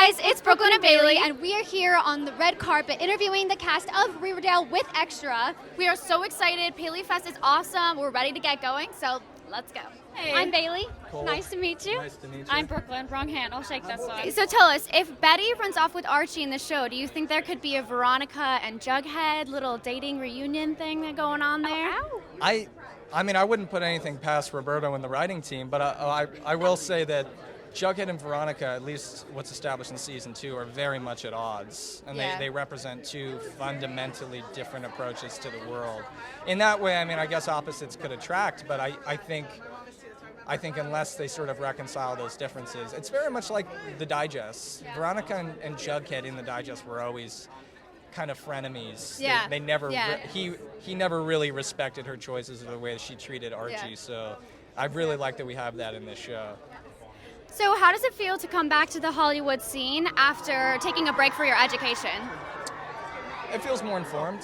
guys, it's Brooklyn and Bailey, and we are here on the red carpet interviewing the cast of Riverdale with Extra. We are so excited. PaleyFest is awesome. We're ready to get going, so let's go. Hey. I'm Bailey. Cole. Nice to meet you. Nice to meet you. I'm Brooklyn. Wrong hand. I'll shake this one. So tell us, if Betty runs off with Archie in the show, do you think there could be a Veronica and Jughead little dating reunion thing going on there? Ow. I mean, I wouldn't put anything past Roberto and the writing team, but I will say that Jughead and Veronica, at least what's established in season 2, are very much at odds, and they represent two fundamentally different approaches to the world. In that way, I mean, I guess opposites could attract, but I think unless they sort of reconcile those differences, it's very much like the Digest. Veronica and Jughead in the Digest were always kind of frenemies. Yeah. They never. Yeah. He never really respected her choices or the way she treated Archie. Yeah. So I really like that we have that in this show. So how does it feel to come back to the Hollywood scene after taking a break for your education? It feels more informed.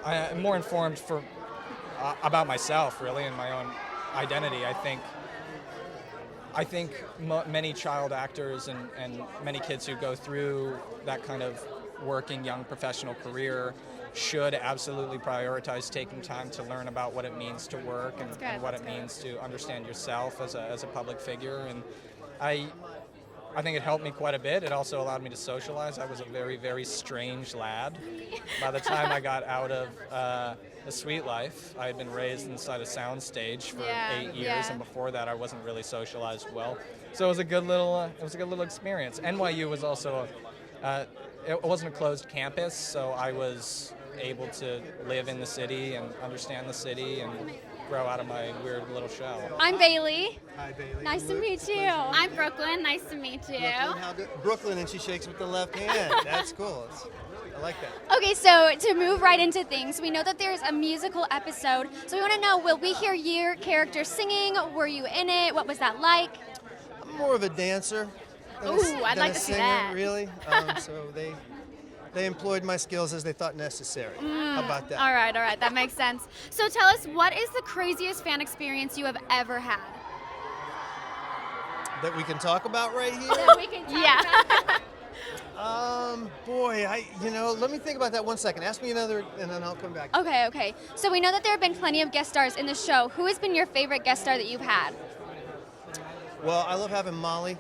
I'm more informed about myself, really, and my own identity. I think many child actors and many kids who go through that kind of working young professional career should absolutely prioritize taking time to learn about what it means to work and what it means to understand yourself as a public figure. And I think it helped me quite a bit. It also allowed me to socialize. I was a very, very strange lad. By the time I got out of the Sweet Life, I had been raised inside a soundstage for 8 years, and before that, I wasn't really socialized well. So it was a good little experience. NYU was also it wasn't a closed campus, so I was able to live in the city and understand the city and grow out of my weird little shell. I'm Bailey. Hi, Bailey. Nice to meet you. I'm Brooklyn. Nice to meet you. Brooklyn, and she shakes with the left hand. That's cool. I like that. Okay, so to move right into things, we know that there's a musical episode. So we want to know, will we hear your character singing? Were you in it? What was that like? I'm more of a dancer. Ooh, I'd like to see singer, that. Really. So they employed my skills as they thought necessary. How about that? All right. That makes sense. So tell us, what is the craziest fan experience you have ever had? That we can talk about right here. We can talk Yeah. Boy, let me think about that 1 second. Ask me another, and then I'll come back. Okay. So we know that there have been plenty of guest stars in the show. Who has been your favorite guest star that you've had? Well, I love having Molly.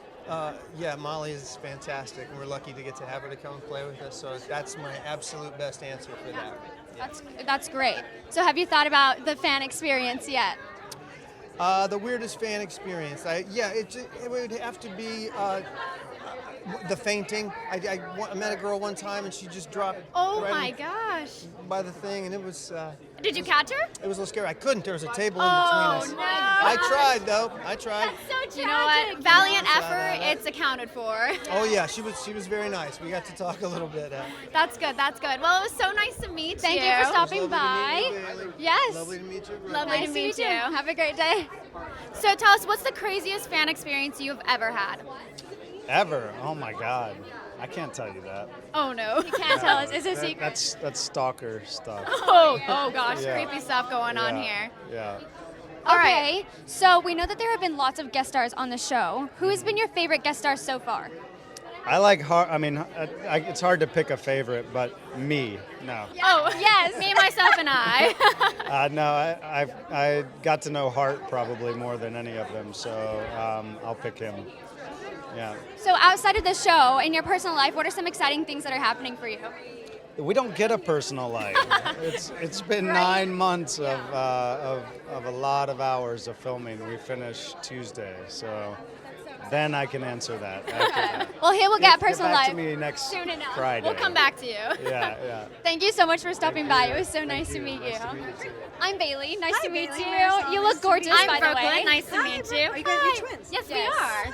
Molly is fantastic, and we're lucky to get to have her to come and play with us. So that's my absolute best answer for that. That's great. So have you thought about the fan experience yet? The weirdest fan experience. It would have to be the fainting. I met a girl one time, and she just dropped. Oh right my gosh. by the thing, and it was. Did you catch her? It was a little scary. I couldn't. There was a table in Oh, between us. no. I tried though. I tried. So tragic. You know what? Valiant Yeah. effort. It's accounted for. Oh yeah, she was very nice. We got to talk a little bit. That's good. Well, it was so nice to meet Thank you for stopping by. Lovely to meet you, Bailey. Yes. Lovely to meet you. Lovely Nice to meet you. Have a great day. So tell us, what's the craziest fan experience you've ever had? Ever? Oh my God. I can't tell you that. Oh no. Can't tell us. It's a secret. That's stalker stuff. Oh gosh, Yeah. creepy stuff going on Yeah, here. Yeah. All Okay, so we know that there have been lots of guest stars on the show. Who has been your favorite guest star so far? I like hard. I mean, it's hard to pick a favorite, but me. No. Oh yes, me, myself, and I. No. I got to know Hart probably more than any of them, so I'll pick him. Yeah. So outside of the show, in your personal life, what are some exciting things that are happening for you? We don't get a personal life. It's been 9 months of a lot of hours of filming. We finished Tuesday, so then I can answer that. After that. Well, here we'll get personal Get back life. to me next soon enough. Friday. We'll come back to you. Yeah. Thank you so much for stopping by. It was so nice to meet you. I'm Bailey. Nice to meet you. You look gorgeous, I'm by the Brooklyn. way. Nice to meet you. Are you guys your twins? Yes, we Yes. are.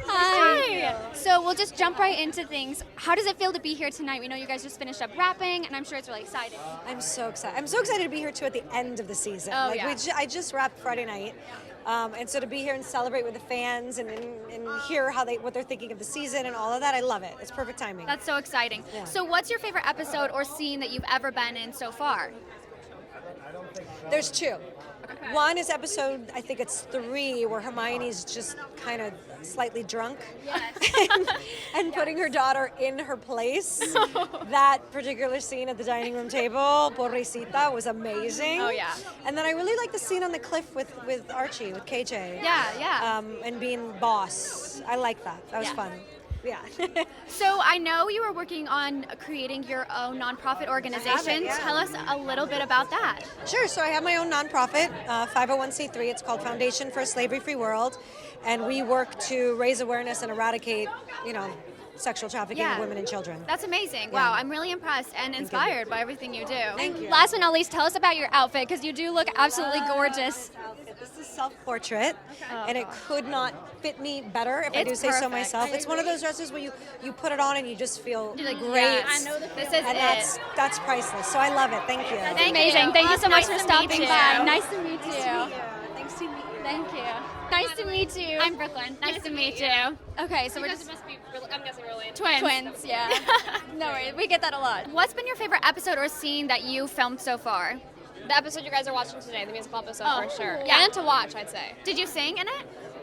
Hi. So we'll just jump right into things. How does it feel to be here tonight? We know you guys just finished up rapping, and I'm sure it's really exciting. I'm so excited. I'm so excited to be here too at the end of the season. Oh, yeah. I just wrapped Friday night, and so to be here and celebrate with the fans and hear what they're thinking of the season and all of that, I love it. It's perfect timing. That's so exciting. Yeah. So what's your favorite episode or scene that you've ever been in so far? There's two. One is episode, I think it's 3, where Hermione's just kind of slightly drunk. And putting her daughter in her place. That particular scene at the dining room table, Pobrecita, was amazing. Oh, yeah. And then I really like the scene on the cliff with Archie, with KJ. Yeah. And being boss. I like that. That was fun. Yeah. So I know you were working on creating your own nonprofit organization. yeah. Tell us a little bit about that. Sure. So I have my own nonprofit, 501c3. It's called Foundation for a Slavery-Free World, and we work to raise awareness and eradicate, sexual trafficking of women and children. That's amazing. Wow, I'm really impressed and inspired by everything you do. Thank you. Last but not least, tell us about your outfit, because you do look absolutely gorgeous. This is self-portrait, and it could not fit me better if I do It's say so perfect. myself. It's one of those dresses where you put it on and you just feel You're like, great. yeah, I know this is and it. that's priceless. So I love it. Thank you. Thank Amazing. you. Thank you Well, so much nice for to meet stopping you. by. Nice to meet you. Thanks to meet you. Thank you. Nice to meet you. I'm Brooklyn. Nice to meet you. Okay, so we're just must be, I'm guessing related. twins. Yeah. No worries. We get that a lot. What's been your favorite episode or scene that you filmed so far? The episode you guys are watching today, the musical episode for sure. Yeah. And to watch, I'd say. Did you sing in it?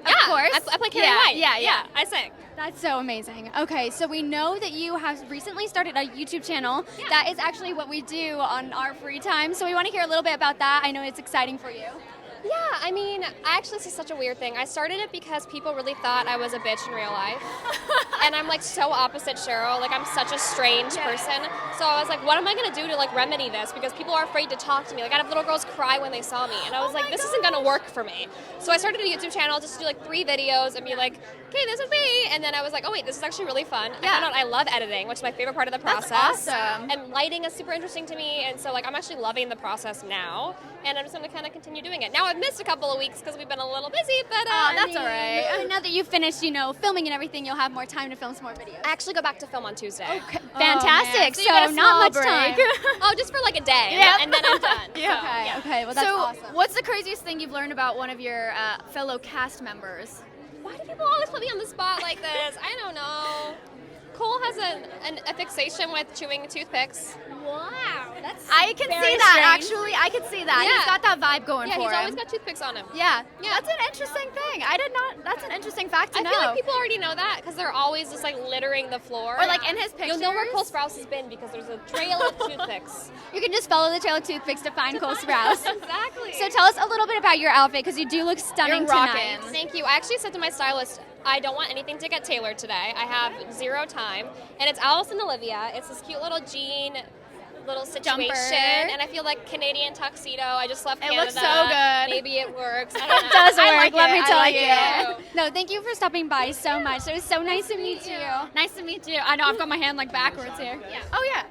Yeah, Of course. I play Carrie Yeah, White. yeah. I sing. That's so amazing. Okay, so we know that you have recently started a YouTube channel. That is actually what we do on our free time. So we want to hear a little bit about that. I know it's exciting for you. Yeah, I mean, this is such a weird thing. I started it because people really thought I was a bitch in real life. And I'm like so opposite Cheryl. Like I'm such a strange person. So I was like, what am I gonna do to like remedy this? Because people are afraid to talk to me. Like I have little girls cry when they saw me. And I was like, this isn't gonna work for me. So I started a YouTube channel just to do like 3 videos and be like, okay, this is me. And then I was like, oh wait, this is actually really fun. I found out I love editing, which is my favorite part of the process. That's awesome. And lighting is super interesting to me. And so like I'm actually loving the process now. And I'm just gonna kind of continue doing it. Now I've missed a couple of weeks because we've been a little busy, but that's all right. Now that you've finished, filming and everything, you'll have more time to film some more videos. I actually go back to film on Tuesday. Okay. Fantastic. So you got a not small much break. time. Oh, just for like a day, Yep. and then I'm done. Okay. Well, that's So awesome. what's the craziest thing you've learned about one of your fellow cast members? Why do people always put me on the spot like this? I don't know. Cole has a fixation with chewing toothpicks. Wow, that's I can very see that, strange. actually. I can see that. Yeah. He's got that vibe going Yeah, for he's him. always got toothpicks on him. Yeah. Yeah. That's an interesting thing. I did not. That's an interesting fact to I know. feel like people already know that because they're always just like littering the floor. Or like in his pictures. You'll know where Cole Sprouse has been because there's a trail of toothpicks. You can just follow the trail of toothpicks to find Cole Sprouse. Exactly. So tell us a little bit about your outfit, because you do look stunning You're tonight. rocking. Thank you. I actually said to my stylist, I don't want anything to get tailored today. I have 0 time. And it's Alice and Olivia. It's this cute little jean little situation. Jumper. And I feel like Canadian tuxedo. I just left It Canada. looks so good. Maybe it works. I don't know. It does work, I like let it. me I tell like you. it. No, thank you for stopping by so much. It was so nice to meet you. Nice to meet you. I know I've got my hand like backwards here. Yeah. Oh yeah.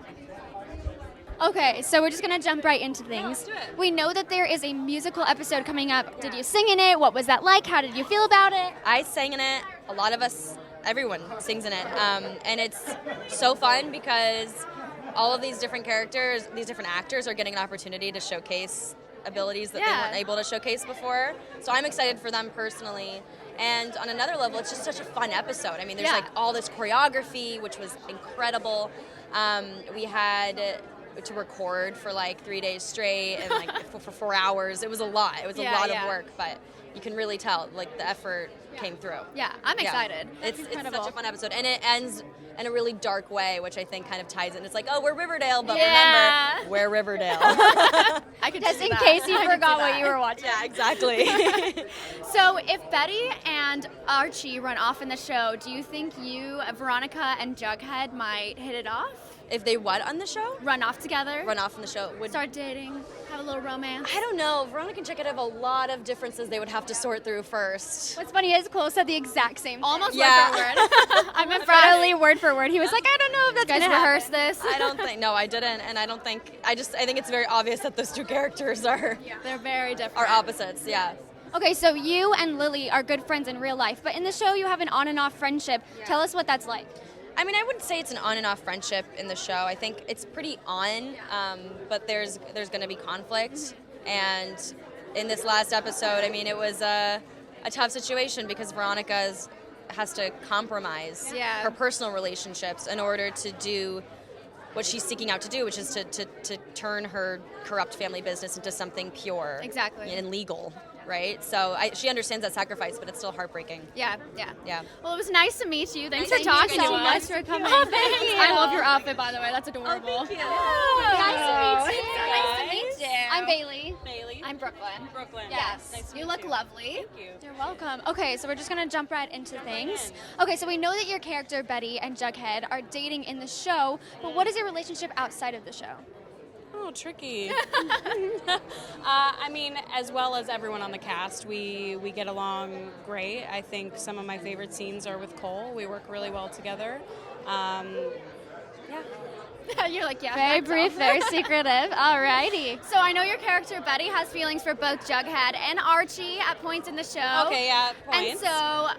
Okay, so we're just gonna jump right into things. let's do it. We know that there is a musical episode coming up. Did you sing in it? What was that like? How did you feel about it? I sang in it. A lot of us, everyone sings in it. And it's so fun because all of these different characters, these different actors are getting an opportunity to showcase abilities that they weren't able to showcase before. So I'm excited for them personally. And on another level, it's just such a fun episode. I mean, there's like all this choreography, which was incredible. We had to record for like 3 days straight and like for 4 hours. It was a lot. It was a lot of work, but you can really tell like the effort came through. Yeah, I'm excited. It's such a fun episode, and it ends in a really dark way, which I think kind of ties in. It's like, oh, we're Riverdale, but remember, we're Riverdale. I could Just see in that. case you I could forgot see what that. you were watching. Yeah, exactly. So if Betty and Archie run off in the show, do you think you, Veronica, and Jughead might hit it off? If they what on the show? Run off together? Run off from the show. Start dating? Have a little romance? I don't know. Veronica and Jughead have a lot of differences they would have to sort through first. What's funny is Cole said the exact same thing. Almost Yeah. word for word. I'm impressed. Literally word for word. He was like, I don't know if that's Guys, gonna rehearse happen. this. I don't think. No, I didn't, and I don't think. I think it's very obvious that those two characters are They're very different. are opposites. Yeah. Okay, so you and Lili are good friends in real life, but in the show you have an on and off friendship. Tell us what that's like. I mean, I wouldn't say it's an on and off friendship in the show. I think it's pretty on, but there's going to be conflict. And in this last episode, I mean, it was a tough situation because Veronica has to compromise her personal relationships in order to do what she's seeking out to do, which is to turn her corrupt family business into something pure Exactly. and legal, right? So she understands that sacrifice, but it's still heartbreaking. Yeah. Yeah. Well, it was nice to meet you. Thanks Nice for to meet talking you to guys. us. for coming. Oh, thank you. I love your outfit, by the way. That's adorable. Oh, thank you. Nice to meet you. It's so nice to meet you. I'm Bailey. Bailey. I'm Brooklyn. Brooklyn. Yes. Nice to You meet look you. lovely. Thank you. You're welcome. Okay, so we're just gonna jump right into things. Okay, so we know that your character Betty and Jughead are dating in the show, but what is your relationship outside of the show? Oh, tricky. I mean, as well as everyone on the cast, we get along great. I think some of my favorite scenes are with Cole. We work really well together. You're like, yeah. Very that's brief, all. very secretive. Alrighty. So I know your character Betty has feelings for both Jughead and Archie at points in the show. Okay, yeah, And points. so,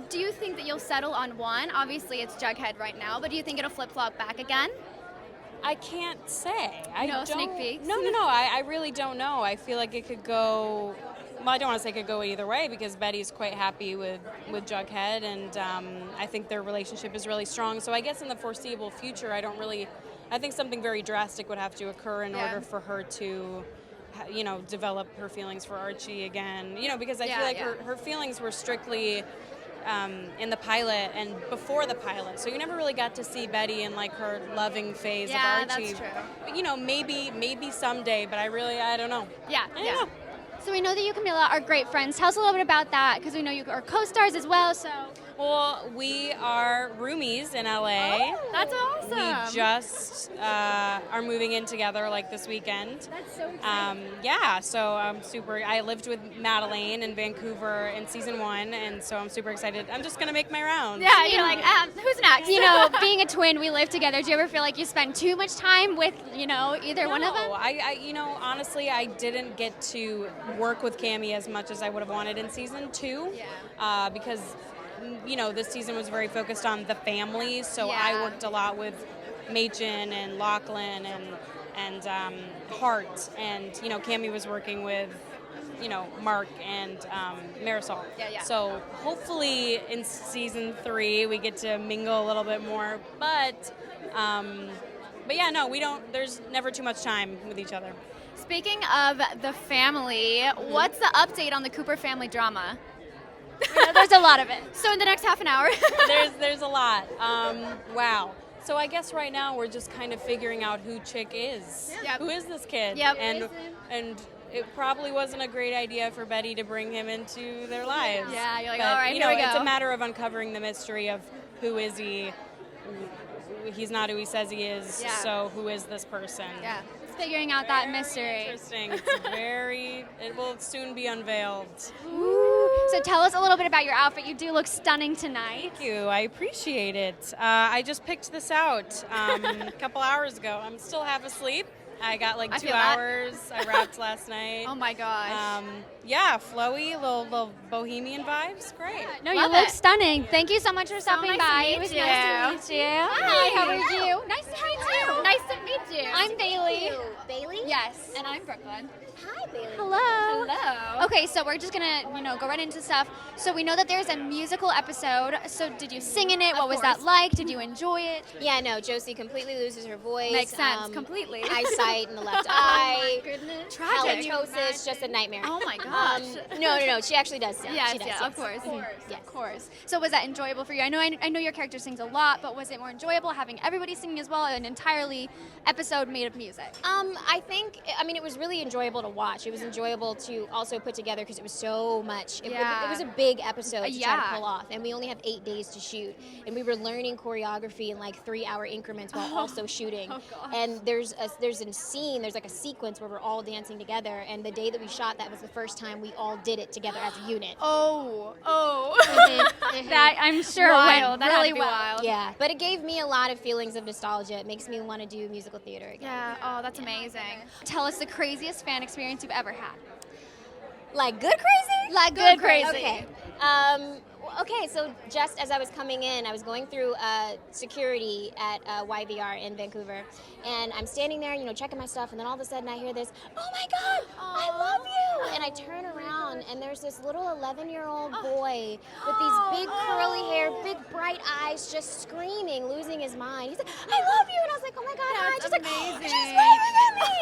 do you think that you'll settle on one? Obviously, it's Jughead right now, but do you think it'll flip-flop back again? I can't say. No sneak peeks? No. I really don't know. I feel like it could go. Well, I don't want to say it could go either way because Betty's quite happy with Jughead, and I think their relationship is really strong. So I guess in the foreseeable future, I think something very drastic would have to occur in order for her to, develop her feelings for Archie again. Because I feel like her feelings were strictly in the pilot and before the pilot, so you never really got to see Betty in like her loving phase of Archie. That's true. But maybe someday, but I don't know. Yeah. I don't know. So we know that you, Camila, are great friends. Tell us a little bit about that, because we know you are co-stars as well. So Well, we are roomies in LA. That's awesome. We just are moving in together like this weekend. That's so exciting. So I'm super. I lived with Madelaine in Vancouver in season 1, and so I'm super excited. I'm just gonna make my rounds. Yeah, you're like, who's next? you being a twin, we live together. Do you ever feel like you spend too much time with either one of them? No, I honestly, I didn't get to work with Cammy as much as I would have wanted in season 2. Yeah. Because this season was very focused on the family, so I Yeah. worked a lot with Machen and Lachlan and Hart, and Cammy was working with Mark and Marisol. Yeah. So hopefully in season 3 we get to mingle a little bit more, but yeah, no, we don't. There's never too much time with each other. Speaking of the family, what's the update on the Cooper family drama? There's a lot of it. So in the next half an hour. There's a lot. Wow. So I guess right now we're just kind of figuring out who Chick is. Yep. Who is this kid? Yep. And it probably wasn't a great idea for Betty to bring him into their lives. Yeah, you're like, But, all right, here we go. It's a matter of uncovering the mystery of who is he. He's not who he says he is. Yeah. So who is this person? Yeah. It's figuring out that Very mystery. Interesting. It will soon be unveiled. So tell us a little bit about your outfit. You do look stunning tonight. Thank you. I appreciate it. I just picked this out a couple hours ago. I'm still half asleep. I got like I 2 feel that. hours. I wrapped last night. Oh my gosh. Yeah, flowy, little bohemian vibes. Great. No, Love you look it. stunning. Thank you so much for stopping nice to by. meet It was you. nice to meet you. Hi, how are you? Nice to meet you. Nice to meet you. I'm Bailey. Bailey? Yes. And I'm Brooklyn. Hi, Bailey. Hello. Hello. Okay, so we're just gonna, go right into stuff. So we know that there's a musical episode. So did you sing in it? What was that course. like? Did you enjoy it? Yeah, no, Josie completely loses her voice. Makes sense, completely. Eyesight in the left eye. Goodness. Tragic. Halitosis, just a nightmare. Oh my gosh. No, she actually does sing. Yes, she does, yeah, of course. Yes. Of course. So was that enjoyable for you? I know your character sings a lot, but was it more enjoyable having everybody singing as well, an entirely episode made of music? I think, it was really enjoyable to watch. It was enjoyable to also put together because it was so much. It was a big episode to try Yeah. to pull off, and we only have 8 days to shoot. And we were learning choreography in like 3-hour increments while also shooting. Oh, gosh. And there's a scene, there's like a sequence where we're all dancing together. And the day that we shot, that was the first time we all did it together as a unit. Oh. That I'm sure Wild. went That had really to be well. wild. Yeah, but it gave me a lot of feelings of nostalgia. It makes me want to do musical theater again. Yeah. Oh, that's amazing. Tell us the craziest fan experience you've ever had. Like good crazy? Like good crazy. Okay. Okay, so just as I was coming in, I was going through security at YVR in Vancouver, and I'm standing there, checking my stuff, and then all of a sudden I hear this, "Oh my God, I love you!" And I turn around, and there's this little 11-year-old boy with these big curly hair, big bright eyes, just screaming, losing his mind. He's like, "I love you!" And I was like, "Oh my God, hi!" Just amazing. Like, she's waving at me.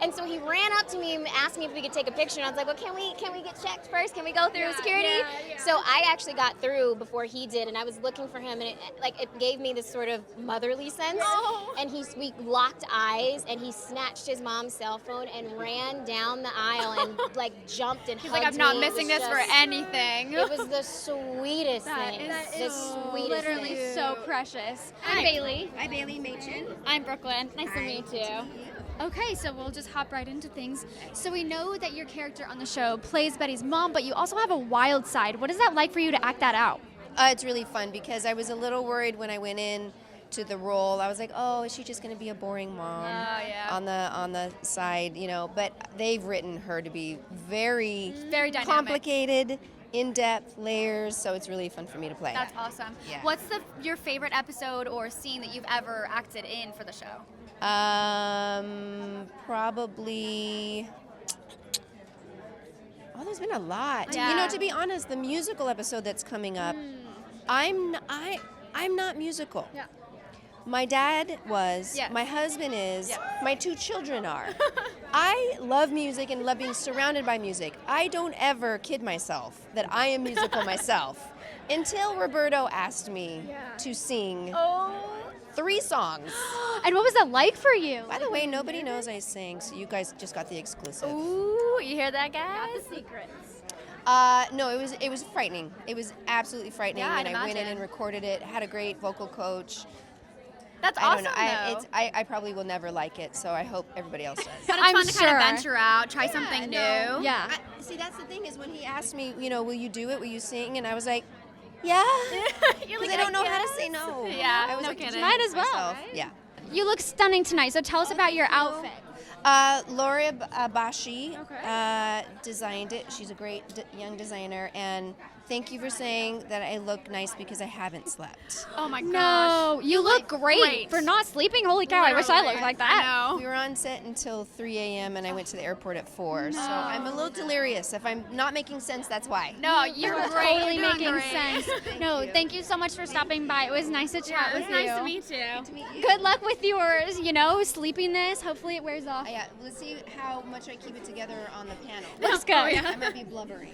And so he ran up to me and asked me if we could take a picture, and I was like, "Well, can we get checked first? Can we go through security?" So I actually got through before he did, and I was looking for him, and it gave me this sort of motherly sense. And we locked eyes, and he snatched his mom's cell phone and ran down the aisle and jumped and He's hugged like, I'm not me. missing this for anything. It was the sweetest thing. That The is sweetest literally thing. so precious. I'm Bailey. Hi, Bailey Machin. I'm Brooklyn. Nice to meet you. Okay, so we'll just hop right into things. So we know that your character on the show plays Betty's mom, but you also have a wild side. What is that like for you to act that out? It's really fun because I was a little worried when I went in to the role. I was like, oh, is she just going to be a boring mom on the side, But they've written her to be very dynamic, complicated, in-depth layers, so it's really fun for me to play. That's awesome. Yeah. What's your favorite episode or scene that you've ever acted in for the show? Probably. Oh, there's been a lot. Yeah. To be honest, the musical episode that's coming up, I'm not musical. Yeah. My dad was. Yes. My husband is. Yes. My 2 children are. I love music and love being surrounded by music. I don't ever kid myself that I am musical myself until Roberto asked me to sing 3 songs. And what was that like for you? By the way, nobody knows I sing, so you guys just got the exclusive. Ooh, you hear that, guys? Got the secrets. No, it was frightening. It was absolutely frightening, Yeah, and I'd I went in imagine. and recorded it. Had a great vocal coach. That's I awesome, don't know. though. I probably will never like it, so I hope everybody else does. But it's I'm fun to kind sure. of venture out, try something new. Yeah. See, that's the thing is when he asked me, will you do it? Will you sing? And I was like, yeah. You're Because like, I don't know how to guess. say no. Yeah, I was no like, kidding. Might as well, myself. right? Yeah. You look stunning tonight, so tell us about your outfit. Laura Bashi designed it. She's a great young designer, and thank you for saying that I look nice because I haven't slept. Oh my gosh. No, you look great for not sleeping. Holy cow, I wish I looked like that. We were on set until 3 a.m. and I went to the airport at 4, so I'm a little delirious. If I'm not making sense, that's why. No, you're great. Totally You're doing making great. sense. No, thank you so much for stopping by. It was nice to chat with It was you. nice to meet you. Good luck with yours, sleepiness. Hopefully it wears off. Yeah, let's see how much I keep it together on the panel. Let's go. I might be blubbering.